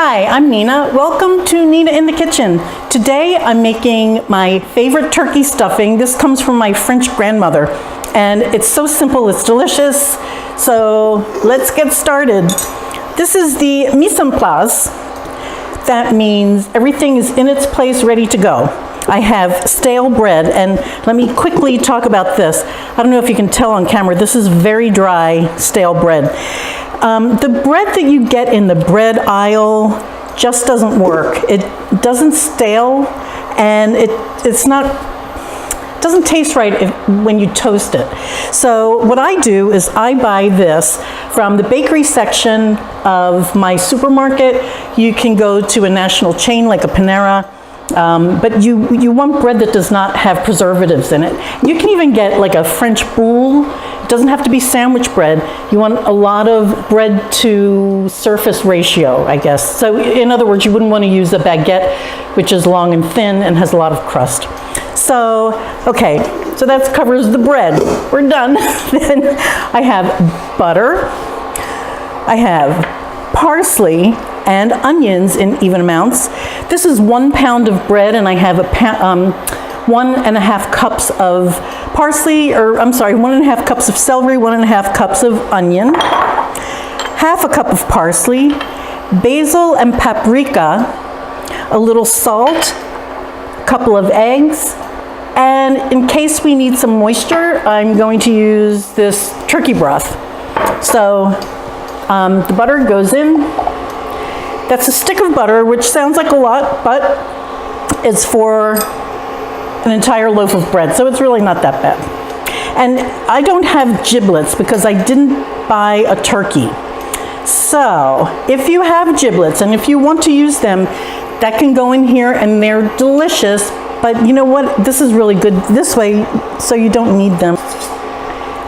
Hi, I'm Nina. Welcome to Nina in the Kitchen. Today I'm making my favorite turkey stuffing. This comes from my French grandmother, and it's so simple, it's delicious. So let's get started. This is the mise en place. That means everything is in its place, ready to go. I have stale bread, and let me quickly talk about this. I don't know if you can tell on camera, this is very dry, stale bread. The bread that you get in the bread aisle just doesn't work. It doesn't stale, and it doesn't taste right when you toast it. So what I do is I buy this from the bakery section of my supermarket. You can go to a national chain like a Panera, but you want bread that does not have preservatives in it. You can even get like a French boule. It doesn't have to be sandwich bread. You want a lot of bread to surface ratio, I guess. So in other words, you wouldn't want to use a baguette, which is long and thin and has a lot of crust. So, okay, so that covers the bread. We're done. Then I have butter. I have parsley and onions in even amounts. This is 1 pound of bread, and I have 1.5 cups of parsley, or I'm sorry, 1.5 cups of celery, 1.5 cups of onion, half a cup of parsley, basil and paprika, a little salt, a couple of eggs, and in case we need some moisture, I'm going to use this turkey broth. So the butter goes in. That's a stick of butter, which sounds like a lot, but it's for an entire loaf of bread, so it's really not that bad. And I don't have giblets because I didn't buy a turkey. So if you have giblets and if you want to use them, that can go in here and they're delicious, but you know what? This is really good this way, so you don't need them.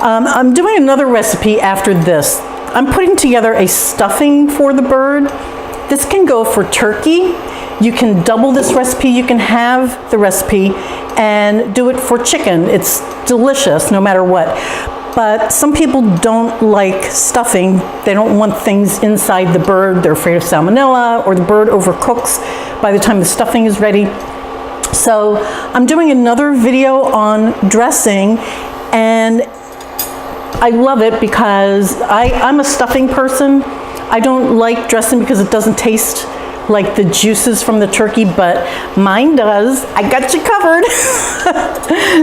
I'm doing another recipe after this. I'm putting together a stuffing for the bird. This can go for turkey. You can double this recipe. You can have the recipe and do it for chicken. It's delicious no matter what. But some people don't like stuffing. They don't want things inside the bird. They're afraid of salmonella, or the bird overcooks by the time the stuffing is ready. So I'm doing another video on dressing, and I love it because I'm a stuffing person. I don't like dressing because it doesn't taste like the juices from the turkey, but mine does. I got you covered.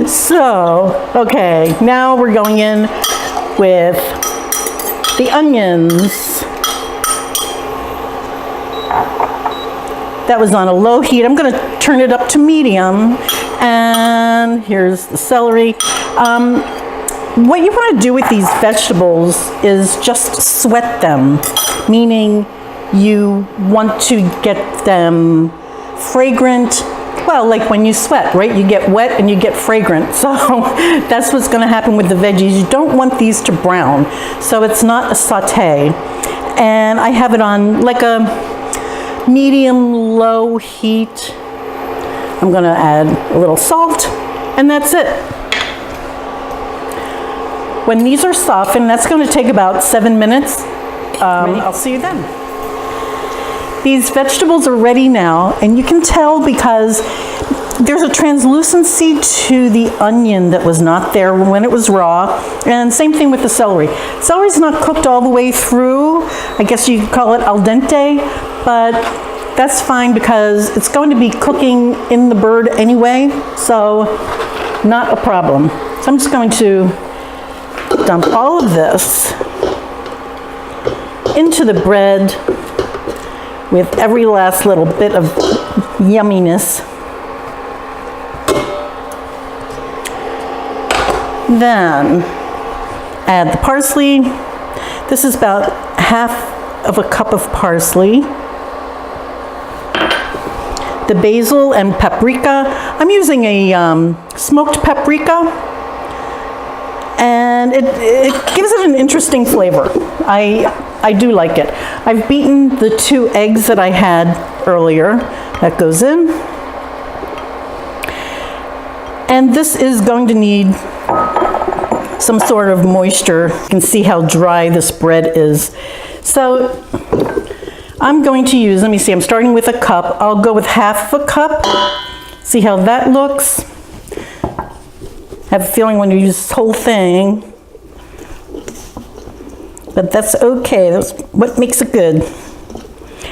So, okay, now we're going in with the onions. That was on a low heat. I'm gonna turn it up to medium, and here's the celery. What you want to do with these vegetables is just sweat them, meaning you want to get them fragrant. Well, like when you sweat, right? You get wet and you get fragrant. So that's what's going to happen with the veggies. You don't want these to brown, so it's not a saute. And I have it on like a medium-low heat. I'm going to add a little salt, and that's it. When these are softened, that's going to take about 7 minutes. I'll see you then. These vegetables are ready now, and you can tell because there's a translucency to the onion that was not there when it was raw, and same thing with the celery. Celery's not cooked all the way through. I guess you could call it al dente, but that's fine because it's going to be cooking in the bird anyway, so not a problem. So I'm just going to dump all of this into the bread with every last little bit of yumminess. Then add the parsley. This is about half of a cup of parsley. The basil and paprika. I'm using a smoked paprika, and it gives it an interesting flavor. I do like it. I've beaten the 2 eggs that I had earlier. That goes in. And this is going to need some sort of moisture. You can see how dry this bread is. So I'm going to use, let me see, I'm starting with a cup. I'll go with half a cup. See how that looks? I have a feeling when you use this whole thing, but that's okay. That's what makes it good.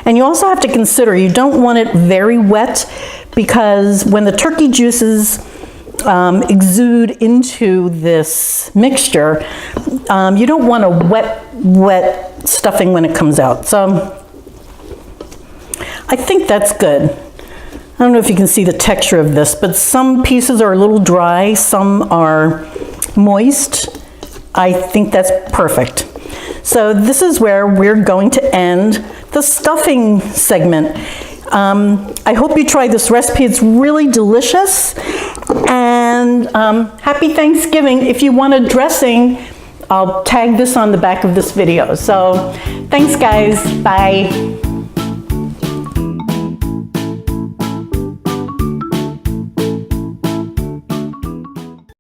And you also have to consider, you don't want it very wet, because when the turkey juices exude into this mixture, you don't want a wet stuffing when it comes out. So I think that's good. I don't know if you can see the texture of this, but some pieces are a little dry, some are moist. I think that's perfect. So this is where we're going to end the stuffing segment. I hope you try this recipe. It's really delicious. And happy Thanksgiving. If you want a dressing, I'll tag this on the back of this video. So thanks, guys. Bye.